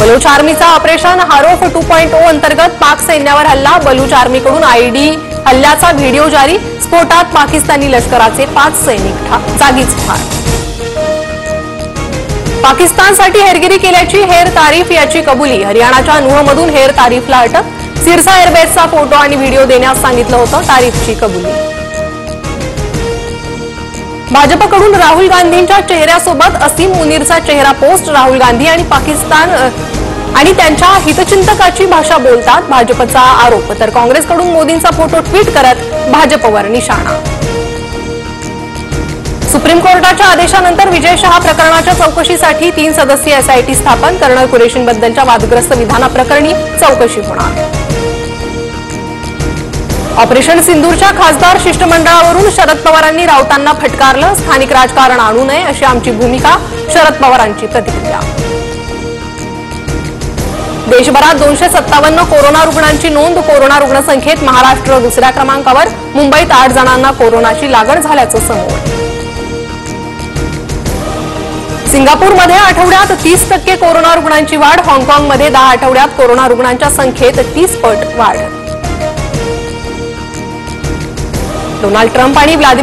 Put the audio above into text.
Baloch आर्मीचा operation हारोफ 2.0 अंतर्गत पाक सैन्यावर हल्ला। बलूच आर्मीकडून आयडी हल्ल्याचा व्हिडिओ जारी। स्फोटात पाकिस्तानी लष्कराचे 5 सैनिक जागीच ठार। पाकिस्तानसाठी हेरगिरी केल्याची हेर तारीफ याची कबुली। हरियाणाच्या नूहमधून हेर तारीफला अटक। सिरसा एअरबेसचा फोटो आणि व्हिडिओ देण्यास सांगितलं होतं। तारीफची कबुली। भाजपकडून राहुल गांधींच्या चेहऱ्यासोबत असीम मुनीरचा चेहरा पोस्ट। राहुल गांधी आणि पाकिस्तान आणि त्यांच्या हितचिंतकाची भाषा बोलतात, भाजपचा आरोप। तर काँग्रेसकडून मोदींचा फोटो ट्विट करत भाजपवर निशाणा। सुप्रीम कोर्टाच्या आदेशानंतर विजय शहा प्रकरणाच्या चौकशीसाठी 3 सदस्यीय एसआयटी स्थापन। कर्नल कुरेशींबद्दलच्या वादग्रस्त विधानाप्रकरणी चौकशी होणार। ऑपरेशन सिंदूरच्या खासदार शिष्टमंडळावरून शरद पवारांनी राऊतांना फटकारलं। स्थानिक राजकारण आणू नये अशी आमची भूमिका। शरद पवारांची प्रतिक्रिया। देशभरात 257 कोरोना रुग्णांची नोंद। कोरोना रुग्णसंख्येत महाराष्ट्र दुसऱ्या क्रमांकावर। मुंबईत 8 जणांना कोरोनाची लागण झाल्याचं समोर। सिंगापूरमध्ये आठवड्यात 30% कोरोना रुग्णांची वाढ। हाँगकाँगमध्ये 10 आठवड्यात कोरोना रुग्णांच्या संख्येत 30 पट वाढ। डोनाल्ड ट्रम्प आणि व्लादिमीर